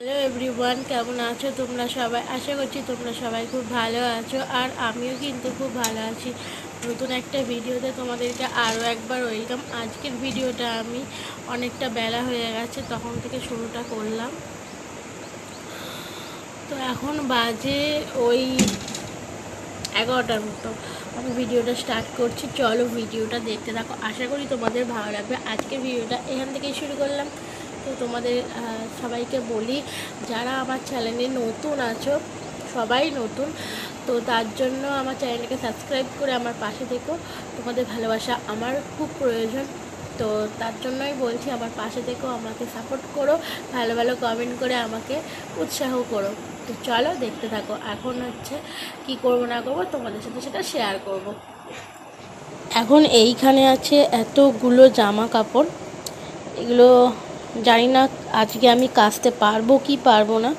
Hello everyone, কেমন আছো তোমরা সবাই? আশা করছি তোমরা সবাই খুব ভালো আছো, আর আমিও কিন্তু খুব ভালো আছি। নতুন একটা ভিডিওতে তোমাদেরকে আরও একবার ওয়েলকাম। আজকের ভিডিওটা আমি অনেকটা বেলা হয়ে গেছে তখন থেকে শুরুটা করলাম। তো এখন বাজে ওই 11টার মতো আমি ভিডিওটা স্টার্ট করছি। চলো ভিডিওটা দেখতে থাকো, আশা করি তোমাদের ভালো লাগবে। আজকের ভিডিওটা এখান থেকেই শুরু করলাম। তো তোমাদের সবাইকে বলি, যারা আমার চ্যানেলে নতুন আছো, সবাই নতুন, তো তার জন্য আমার চ্যানেলটাকে সাবস্ক্রাইব করে আমার পাশে থেকো। তোমাদের ভালোবাসা আমার খুব প্রয়োজন, তো তার জন্যই বলছি আমার পাশে থেকো, আমাকে সাপোর্ট করো, ভালো ভালো কমেন্ট করে আমাকে উৎসাহ করো। তো চলো দেখতে থাকো। এখন হচ্ছে কি করব না করব তোমাদের সাথে সেটা শেয়ার করব। এখন এইখানে আছে এতগুলো জামা কাপড়, এগুলো জানি না আজকে আমি কাচতে পারবো কি পারবো না।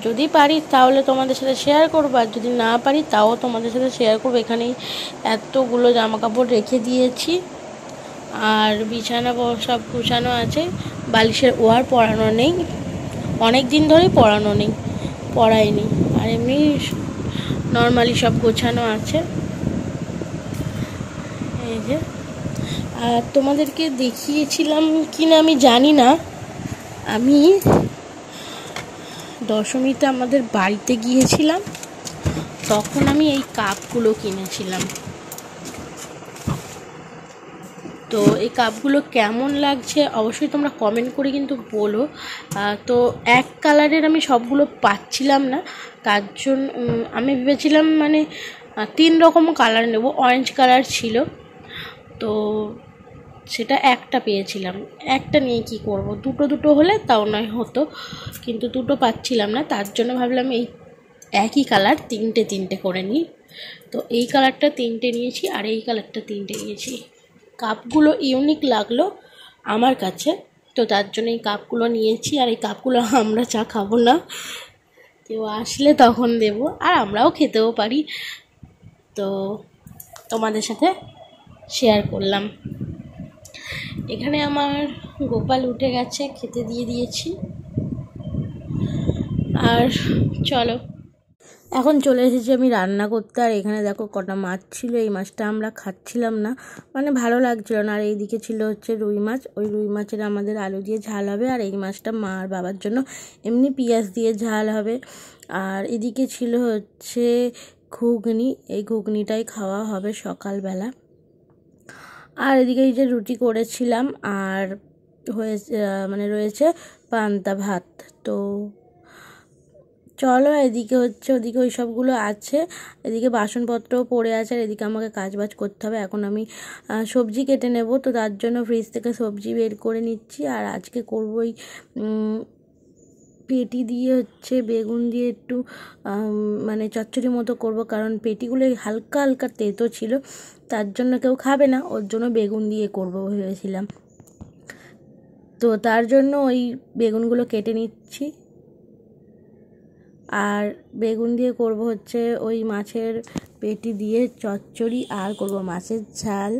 যদি পারি তাহলে তোমাদের সাথে শেয়ার করবো, আর যদি না পারি তাও তোমাদের সাথে শেয়ার করবো। এখানেই এতগুলো জামা কাপড় রেখে দিয়েছি, আর বিছানা সব গুছানো আছে। বালিশের ওয়ার পরানো নেই, অনেক দিন ধরেই পরানো নেই, পরাইনি। আর এমনি নর্মালি সব গোছানো আছে। এই যে, আর তোমাদেরকে দেখিয়েছিলাম কি না আমি জানি না, আমি দশমীতে আমাদের বাড়িতে গিয়েছিলাম, তখন আমি এই কাপগুলো কিনেছিলাম। তো এই কাপগুলো কেমন লাগছে অবশ্যই তোমরা কমেন্ট করে কিন্তু বলো। তো এক কালারের আমি সবগুলো পাচ্ছিলাম না, তার জন্য আমি ভেবেছিলাম মানে 3 রকম কালার নেব। অরেঞ্জ কালার ছিল, তো সেটা একটা পেয়েছিলাম। একটা নিয়ে কি করব, দুটো হলে তাও নয় হতো, কিন্তু দুটো পাচ্ছিলাম না। তার জন্য ভাবলাম এই একই কালার তিনটে করে নিই। তো এই কালারটা 3টে নিয়েছি, আর এই কালারটা 3টে নিয়েছি। কাপগুলো ইউনিক লাগলো আমার কাছে, তো তার জন্য এই কাপগুলো নিয়েছি। আর এই কাপগুলো আমরা চা খাবো না, কেউ আসলে তখন দেব, আর আমরাও খেতেও পারি। তো তোমাদের সাথে শেয়ার করলাম। এখানে আমার গোপাল উঠে গেছে, খেতে দিয়ে দিয়েছি। আর চলো এখন চলে এসেছি আমি রান্না করতে। আর এখানে দেখো কটা মাছ ছিল, এই মাছটা আমরা খাচ্ছিলাম না, মানে ভালো লাগছিল না। আর এইদিকে ছিল হচ্ছে রুই মাছ, ওই রুই মাছের আমাদের আলু দিয়ে ঝাল হবে, আর এই মাছটা মা আর বাবার জন্য এমনি পেঁয়াজ দিয়ে ঝাল হবে। আর এদিকে ছিল হচ্ছে ঘুগনি, এই ঘুগনিটাই খাওয়া হবে সকালবেলা। আর এদিকে এই যে রুটি করেছিলাম, আর হয়েছে মানে রয়েছে পান্তা ভাত। তো চলো, এদিকে হচ্ছে ওদিকে ওই সবগুলো আছে, এদিকে বাসনপত্রও পড়ে আছে, আর এদিকে আমাকে কাজবাজ করতে হবে। এখন আমি সবজি কেটে নেব, তো তার জন্য ফ্রিজ থেকে সবজি বের করে নিচ্ছি। আর আজকে করবো ওই পেটি দিয়ে হচ্ছে বেগুন দিয়ে একটু মানে চচ্চড়ি মতো করব, কারণ পেটিগুলো হালকা হালকা তেতো ছিল, তার জন্য কেউ খাবে না, ওর জন্য বেগুন দিয়ে করব ভেবেছিলাম। তো তার জন্য ওই বেগুনগুলো কেটে নিচ্ছি। আর বেগুন দিয়ে করব হচ্ছে ওই মাছের পেটি দিয়ে চচ্চড়ি, আর করব মাছের ঝাল,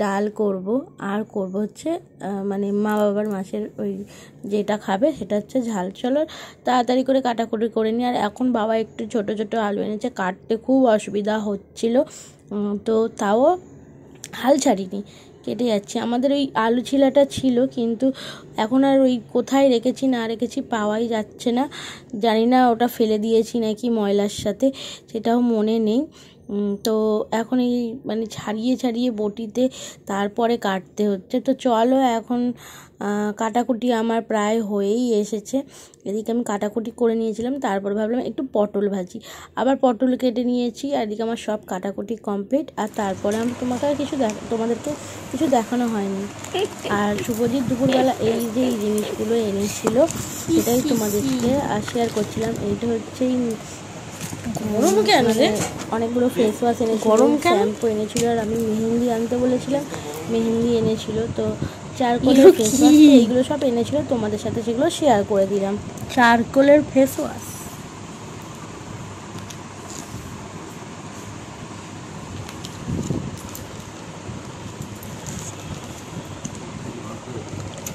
ডাল করব, আর করব হচ্ছে মানে মা বাবার মাছের ওই যেটা খাবে সেটা হচ্ছে ঝাল। চলো তাড়াতাড়ি করে কাটাকুটি করে নিই। আর এখন বাবা একটু ছোট ছোট আলু এনেছে, কাটতে খুব অসুবিধা হচ্ছিল, তো তাও হাল ছাড়িনি, কেটে যাচ্ছে। আমাদের ওই আলু ছিলাটা ছিল, কিন্তু এখন আর ওই কোথায় রেখেছি না রেখেছি পাওয়াই যাচ্ছে না। জানি না ওটা ফেলে দিয়েছি নাকি ময়লার সাথে, সেটাও মনে নেই। তো এখন এই মানে ছাড়িয়ে ছাড়িয়ে বটিতে তারপরে কাটতে হচ্ছে। তো চলো এখন কাটাকুটি আমার প্রায় হয়েই এসেছে। এদিকে আমি কাটাকুটি করে নিয়েছিলাম, তারপর ভাবলাম একটু পটল ভাজি, আবার পটল কেটে নিয়েছি। আর এদিকে আমার সব কাটাকুটি কমপ্লিট। আর তারপরে আমি তোমাদেরকে কিছু দেখানো হয়নি। আর শুভজিৎ দুপুরবেলা এই যে এই জিনিসগুলো এনেছিল সেটাই তোমাদেরকে শেয়ার করছিলাম। এইটা হচ্ছে গরম কেন অনেকগুলো ফেস ওয়াশ এনেছিল, গরম শ্যাম্পু এনেছিল, আর আমি মেহেন্দি আনতে বলেছিলাম, মেহেন্দি এনেছিল। তো চারকোলের ফেস ওয়াশ, এইগুলো সব এনেছিল, তোমাদের সাথে সেগুলো শেয়ার করে দিলাম। চারকোলের ফেস ওয়াশ,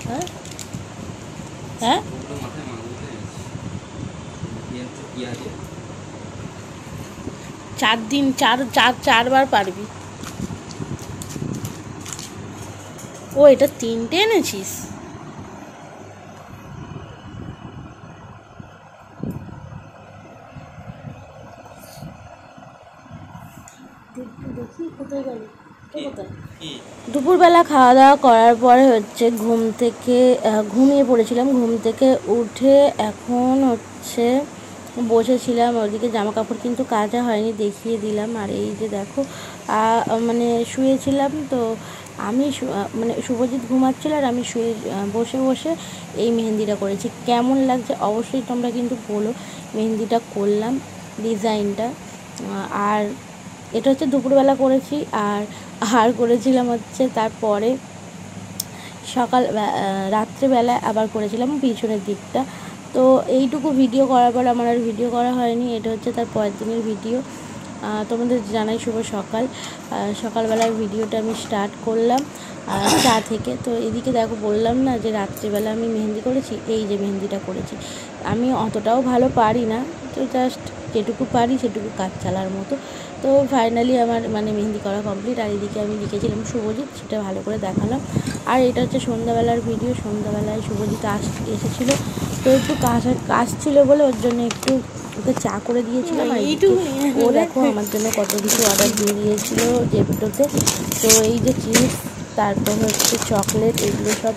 হ্যাঁ হ্যাঁ 4 দিন 4বার পারবি। ও এটা 3টে এনেছিস? দেখি কোথায় গেল, দুপুরবেলা খাওয়া দাওয়া করার পরে হচ্ছে ঘুম থেকে ঘুমিয়ে পড়েছিলাম। ঘুম থেকে উঠে এখন হচ্ছে বসেছিলাম, ওদিকে জামা কাপড় কিন্তু কাচা হয়নি, দেখিয়ে দিলাম। আর এই যে দেখো মানে শুয়েছিলাম তো আমি, মানে শুভজিৎ ঘুমাচ্ছিল আর আমি শুয়ে বসে বসে এই মেহেন্দিটা করেছি। কেমন লাগছে অবশ্যই তোমরা কিন্তু বলো। মেহেন্দিটা করলাম ডিজাইনটা, আর এটা হচ্ছে দুপুরবেলা করেছি। আর করেছিলাম হচ্ছে তারপরে রাত্রেবেলায় আবার করেছিলাম পিছনের দিকটা। তো এইটুকু ভিডিও করার পর আমার আর ভিডিও করা হয়নি। এটা হচ্ছে তার পরের দিনের ভিডিও। তোমাদের জানাই শুভ সকাল। সকালবেলার ভিডিওটা আমি স্টার্ট করলাম চা থেকে। তো এদিকে দেখো, বললাম না যে রাত্রিবেলা আমি মেহেন্দি করেছি, এই যে মেহেন্দিটা করেছি। আমি অতটাও ভালো পারি না, তো জাস্ট যেটুকু পারি সেটুকু কাজ চালার মতো। তো ফাইনালি আমার মানে মেহেন্দি করা কমপ্লিট। আর এদিকে আমি লিখেছিলাম শুভজিৎ, সেটা ভালো করে দেখালাম। আর এটা হচ্ছে সন্ধ্যাবেলার ভিডিও। সন্ধ্যাবেলায় শুভজিৎ এসেছিলো, তো একটু কাজ ছিল বলে ওর জন্য একটু ওকে চা করে দিয়েছিলাম। ও দেখো আমার জন্য কত কিছু অর্ডার দিয়ে দিয়েছিল জেপ্টোতে। তো এই যে চিপস, তারপর হচ্ছে চকলেট, এগুলো সব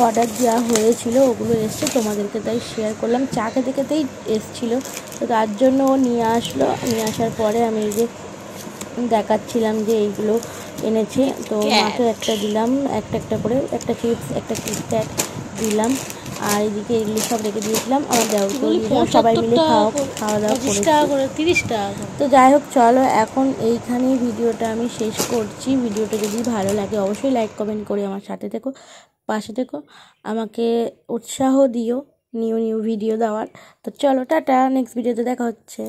অর্ডার দেওয়া হয়েছিল, ওগুলো এসছে, তোমাদেরকে তাই শেয়ার করলাম। চা খেতে খেতেই এসছিলো, তো তার জন্য ও নিয়ে আসলো। নিয়ে আসার পরে আমি এই যে দেখাচ্ছিলাম যে এইগুলো এনেছে। তো মাকে একটা দিলাম, একটা করে, একটা চিপস, একটা কিটক্যাট দিলাম। আর এদিকে এগুলো সব রেখে দিয়েছিলাম, আমার দেওয়া সবাই মিলে খাওয়া দাওয়া করে 30 টাকা। তো যাই হোক, চলো এখন এইখানেই ভিডিওটা আমি শেষ করছি। ভিডিওটা যদি ভালো লাগে অবশ্যই লাইক কমেন্ট করে আমার সাথে থেকো, পাশে থেকো, আমাকে উৎসাহ দিও নিউ ভিডিও দেওয়ার। তো চলো টাটা, নেক্সট ভিডিওতে দেখা হচ্ছে।